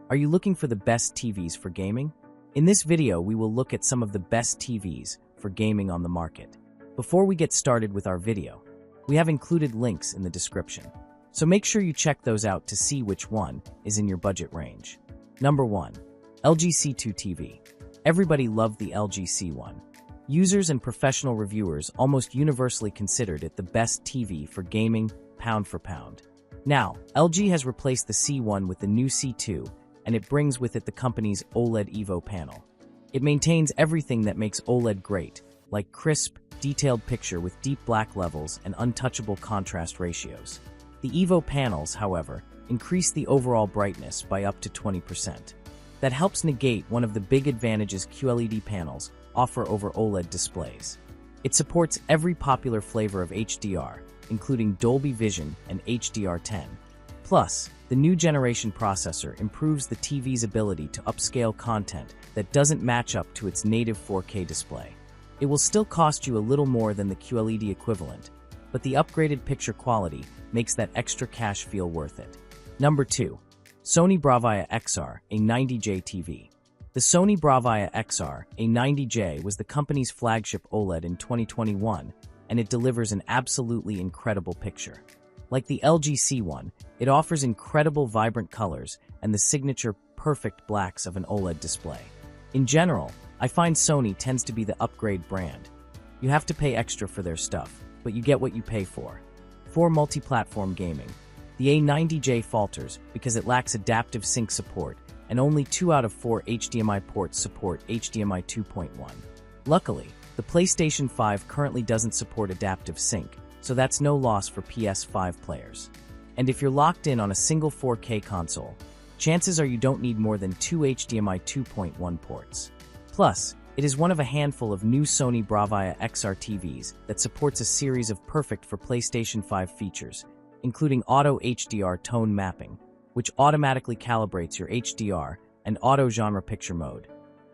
Are you looking for the best TVs for gaming? In this video, we will look at some of the best TVs for gaming on the market. Before we get started with our video, we have included links in the description, so make sure you check those out to see which one is in your budget range. Number 1. LG C2 TV. Everybody loved the LG C1. Users and professional reviewers almost universally considered it the best TV for gaming, pound for pound. Now, LG has replaced the C1 with the new C2, and it brings with it the company's OLED Evo panel. It maintains everything that makes OLED great, like crisp, detailed picture with deep black levels and untouchable contrast ratios. The Evo panels, however, increase the overall brightness by up to 20%. That helps negate one of the big advantages QLED panels offer over OLED displays. It supports every popular flavor of HDR, including Dolby Vision and HDR10. Plus, the new generation processor improves the TV's ability to upscale content that doesn't match up to its native 4K display. It will still cost you a little more than the QLED equivalent, but the upgraded picture quality makes that extra cash feel worth it. Number 2. Sony Bravia XR A90J TV. The Sony Bravia XR A90J was the company's flagship OLED in 2021, and it delivers an absolutely incredible picture. Like the LG C1, it offers incredible vibrant colors and the signature perfect blacks of an OLED display. In general, I find Sony tends to be the upgrade brand. You have to pay extra for their stuff, but you get what you pay for. For multi-platform gaming, the A90J falters because it lacks adaptive sync support, and only 2 out of 4 HDMI ports support HDMI 2.1. Luckily, the PlayStation 5 currently doesn't support adaptive sync, so that's no loss for PS5 players. And if you're locked in on a single 4K console, chances are you don't need more than 2 HDMI 2.1 ports. Plus, it is one of a handful of new Sony Bravia XR TVs that supports a series of perfect for PlayStation 5 features, including Auto HDR tone mapping, which automatically calibrates your HDR, and Auto Genre Picture Mode,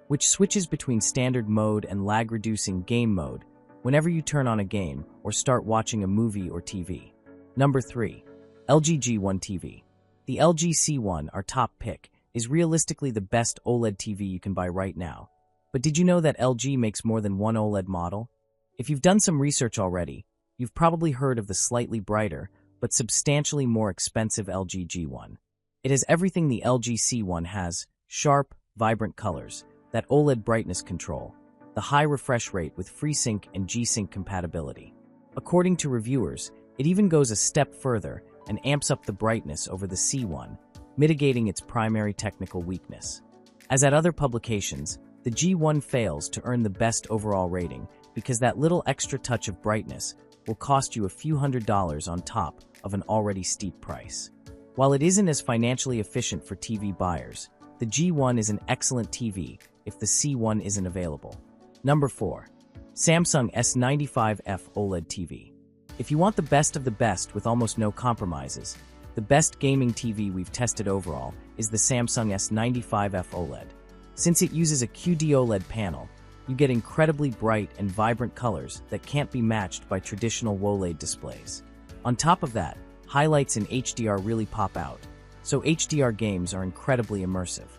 which switches between standard mode and lag-reducing game mode whenever you turn on a game or start watching a movie or TV. Number 3. LG G1 TV. The LG C1, our top pick, is realistically the best OLED TV you can buy right now. But did you know that LG makes more than one OLED model? If you've done some research already, you've probably heard of the slightly brighter, but substantially more expensive LG G1. It has everything the LG C1 has: sharp, vibrant colors, that OLED brightness control, the high refresh rate with FreeSync and G-Sync compatibility. According to reviewers, it even goes a step further and amps up the brightness over the C1, mitigating its primary technical weakness. As at other publications, the G1 fails to earn the best overall rating because that little extra touch of brightness will cost you a few $100s on top of an already steep price. While it isn't as financially efficient for TV buyers, the G1 is an excellent TV if the C1 isn't available. Number 4. Samsung S95F OLED TV. If you want the best of the best with almost no compromises, the best gaming TV we've tested overall is the Samsung S95F OLED. Since it uses a QD OLED panel, you get incredibly bright and vibrant colors that can't be matched by traditional OLED displays. On top of that, highlights in HDR really pop out, so HDR games are incredibly immersive.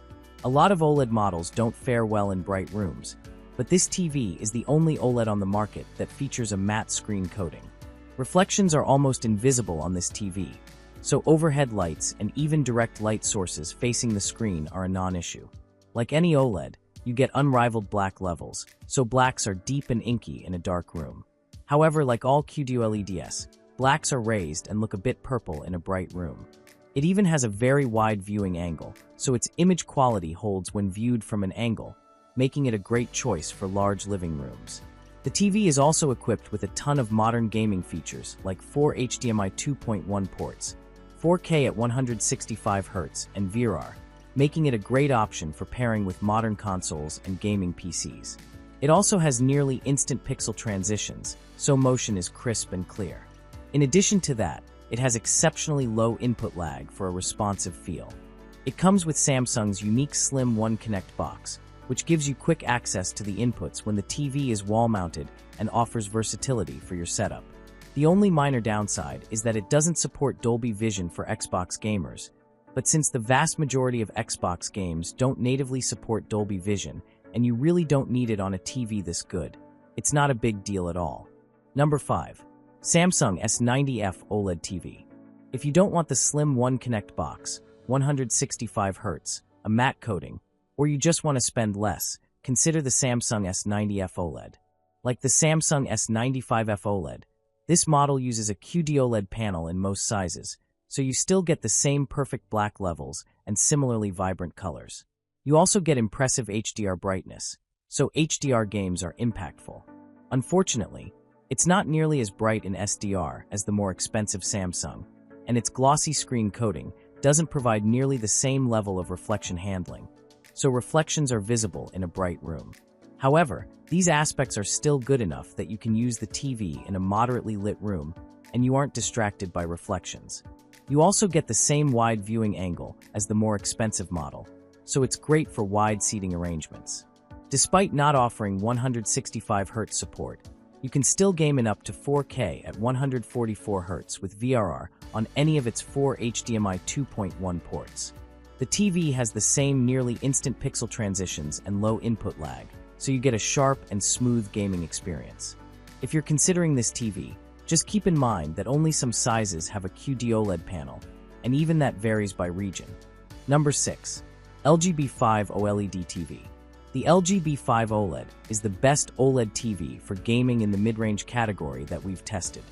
A lot of OLED models don't fare well in bright rooms, but this TV is the only OLED on the market that features a matte screen coating. Reflections are almost invisible on this TV, so overhead lights and even direct light sources facing the screen are a non-issue. Like any OLED, you get unrivaled black levels, so blacks are deep and inky in a dark room. However, like all QD-LEDs, blacks are raised and look a bit purple in a bright room. It even has a very wide viewing angle, so its image quality holds when viewed from an angle, making it a great choice for large living rooms. The TV is also equipped with a ton of modern gaming features like 4 HDMI 2.1 ports, 4K at 165 Hz, and VRR, making it a great option for pairing with modern consoles and gaming PCs. It also has nearly instant pixel transitions, so motion is crisp and clear. In addition to that, it has exceptionally low input lag for a responsive feel. It comes with Samsung's unique Slim One Connect box, which gives you quick access to the inputs when the TV is wall-mounted and offers versatility for your setup. The only minor downside is that it doesn't support Dolby Vision for Xbox gamers, But since the vast majority of Xbox games don't natively support Dolby Vision, and you really don't need it on a TV this good, it's not a big deal at all. Number 5. Samsung S90F OLED TV. If you don't want the slim One Connect box, 165Hz, a matte coating, or you just want to spend less, consider the Samsung S90F OLED. Like the Samsung S95F OLED, this model uses a QD OLED panel in most sizes, so you still get the same perfect black levels and similarly vibrant colors. You also get impressive HDR brightness, so HDR games are impactful. Unfortunately, it's not nearly as bright in SDR as the more expensive Samsung, and its glossy screen coating doesn't provide nearly the same level of reflection handling, so reflections are visible in a bright room. However, these aspects are still good enough that you can use the TV in a moderately lit room and you aren't distracted by reflections. You also get the same wide viewing angle as the more expensive model, so it's great for wide seating arrangements. Despite not offering 165Hz support, you can still game in up to 4K at 144Hz with VRR on any of its 4 HDMI 2.1 ports. The TV has the same nearly instant pixel transitions and low input lag, so you get a sharp and smooth gaming experience. If you're considering this TV, just keep in mind that only some sizes have a QD OLED panel, and even that varies by region. Number 6. LG B5 OLED TV. The LG B5 OLED is the best OLED TV for gaming in the mid-range category that we've tested.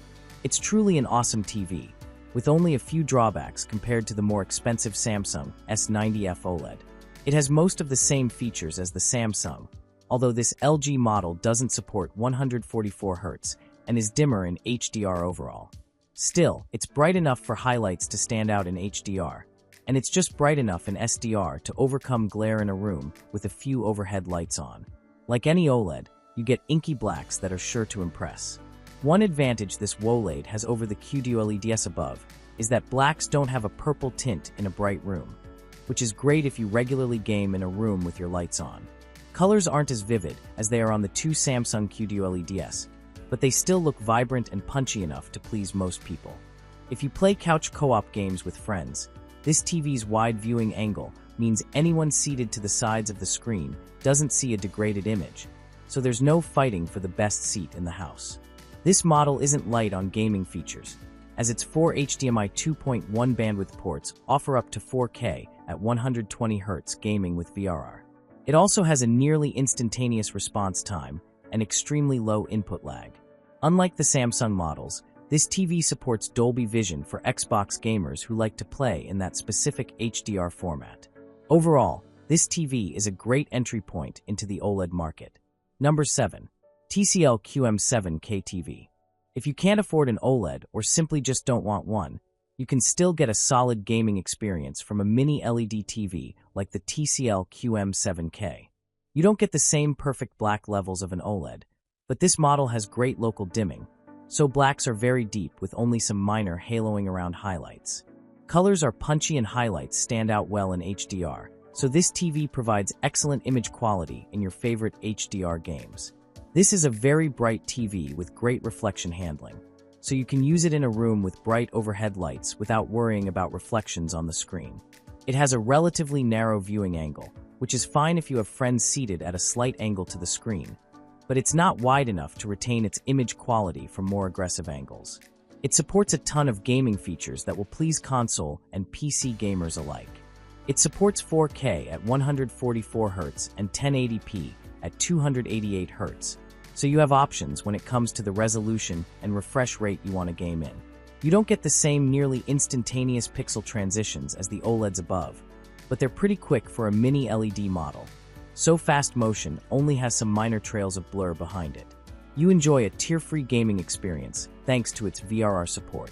It's truly an awesome TV, with only a few drawbacks compared to the more expensive Samsung S90F OLED. It has most of the same features as the Samsung, although this LG model doesn't support 144Hz and is dimmer in HDR overall. Still, it's bright enough for highlights to stand out in HDR, and it's just bright enough in SDR to overcome glare in a room with a few overhead lights on. Like any OLED, you get inky blacks that are sure to impress. One advantage this OLED has over the QD LEDs above is that blacks don't have a purple tint in a bright room, which is great if you regularly game in a room with your lights on. Colors aren't as vivid as they are on the two Samsung QD LEDs, but they still look vibrant and punchy enough to please most people. If you play couch co-op games with friends, this TV's wide viewing angle means anyone seated to the sides of the screen doesn't see a degraded image, so there's no fighting for the best seat in the house. This model isn't light on gaming features, as its 4 HDMI 2.1 bandwidth ports offer up to 4K at 120Hz gaming with VRR. It also has a nearly instantaneous response time and extremely low input lag. Unlike the Samsung models, this TV supports Dolby Vision for Xbox gamers who like to play in that specific HDR format. Overall, this TV is a great entry point into the OLED market. Number 7. TCL QM7K TV. If you can't afford an OLED or simply just don't want one, you can still get a solid gaming experience from a mini LED TV like the TCL QM7K. You don't get the same perfect black levels of an OLED, but this model has great local dimming, so blacks are very deep with only some minor haloing around highlights. Colors are punchy and highlights stand out well in HDR, so this TV provides excellent image quality in your favorite HDR games. This is a very bright TV with great reflection handling, so you can use it in a room with bright overhead lights without worrying about reflections on the screen. It has a relatively narrow viewing angle, which is fine if you have friends seated at a slight angle to the screen, but it's not wide enough to retain its image quality from more aggressive angles. It supports a ton of gaming features that will please console and PC gamers alike. It supports 4K at 144Hz and 1080p at 288Hz, so you have options when it comes to the resolution and refresh rate you want to game in. You don't get the same nearly instantaneous pixel transitions as the OLEDs above, but they're pretty quick for a mini LED model, so fast motion only has some minor trails of blur behind it. You enjoy a tear-free gaming experience thanks to its VRR support.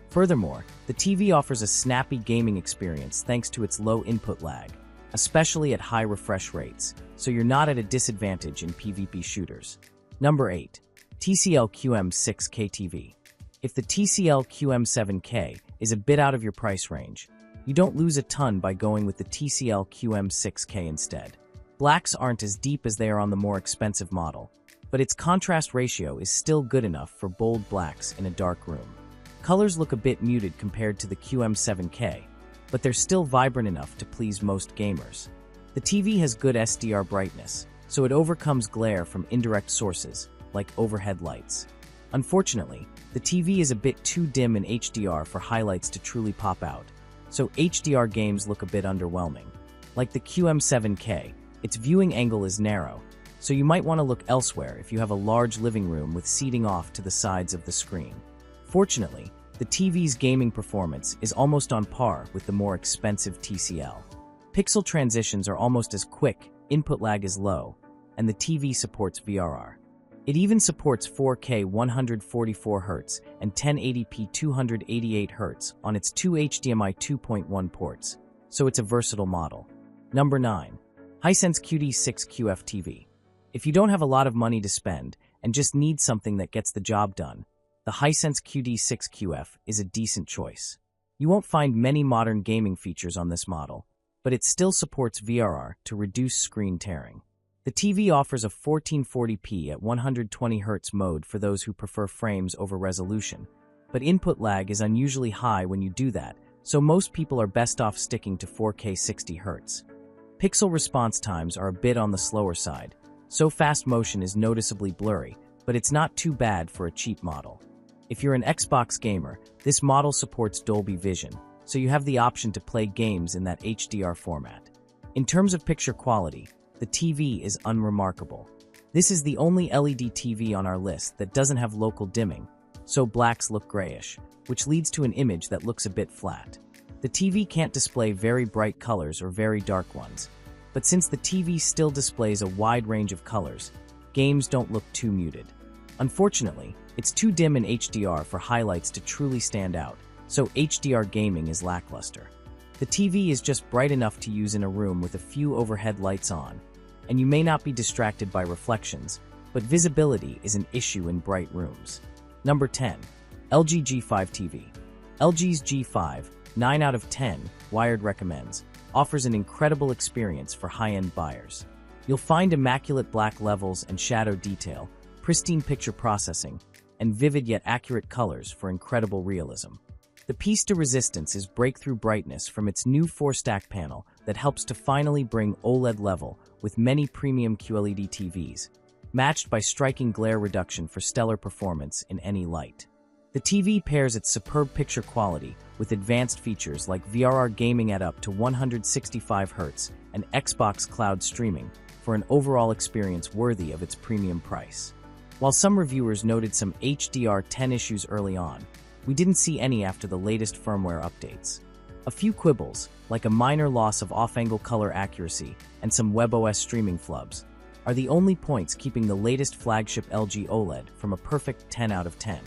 Furthermore, the TV offers a snappy gaming experience thanks to its low input lag, especially at high refresh rates, so you're not at a disadvantage in PvP shooters. Number 8. TCL QM6K TV. If the TCL QM7K is a bit out of your price range, you don't lose a ton by going with the TCL QM6K instead. Blacks aren't as deep as they are on the more expensive model, but its contrast ratio is still good enough for bold blacks in a dark room. Colors look a bit muted compared to the QM7K, but they're still vibrant enough to please most gamers. The TV has good SDR brightness, so it overcomes glare from indirect sources, like overhead lights. Unfortunately, the TV is a bit too dim in HDR for highlights to truly pop out, so HDR games look a bit underwhelming. Like the QM7K, its viewing angle is narrow, so you might want to look elsewhere if you have a large living room with seating off to the sides of the screen. Fortunately, the TV's gaming performance is almost on par with the more expensive TCL. Pixel transitions are almost as quick, input lag is low, and the TV supports VRR. It even supports 4K 144Hz and 1080p 288Hz on its two HDMI 2.1 ports, so it's a versatile model. Number 9. Hisense QD6QF TV. If you don't have a lot of money to spend and just need something that gets the job done, the Hisense QD6QF is a decent choice. You won't find many modern gaming features on this model, but it still supports VRR to reduce screen tearing. The TV offers a 1440p at 120Hz mode for those who prefer frames over resolution, but input lag is unusually high when you do that, so most people are best off sticking to 4K 60Hz. Pixel response times are a bit on the slower side, so fast motion is noticeably blurry, but it's not too bad for a cheap model. If you're an Xbox gamer, this model supports Dolby Vision, so you have the option to play games in that HDR format. In terms of picture quality, the TV is unremarkable. This is the only LED TV on our list that doesn't have local dimming, so blacks look grayish, which leads to an image that looks a bit flat. The TV can't display very bright colors or very dark ones, but since the TV still displays a wide range of colors, games don't look too muted. Unfortunately, it's too dim in HDR for highlights to truly stand out, so HDR gaming is lackluster. The TV is just bright enough to use in a room with a few overhead lights on, and you may not be distracted by reflections, but visibility is an issue in bright rooms. Number 10. LG G5 TV. LG's G5, 9 out of 10, Wired recommends, offers an incredible experience for high-end buyers. You'll find immaculate black levels and shadow detail, pristine picture processing, and vivid yet accurate colors for incredible realism. The piece de resistance is breakthrough brightness from its new 4-stack panel that helps to finally bring OLED level with many premium QLED TVs, matched by striking glare reduction for stellar performance in any light. The TV pairs its superb picture quality with advanced features like VRR gaming at up to 165Hz and Xbox Cloud streaming for an overall experience worthy of its premium price. While some reviewers noted some HDR10 issues early on, we didn't see any after the latest firmware updates. A few quibbles, like a minor loss of off-angle color accuracy and some WebOS streaming flubs, are the only points keeping the latest flagship LG OLED from a perfect 10 out of 10.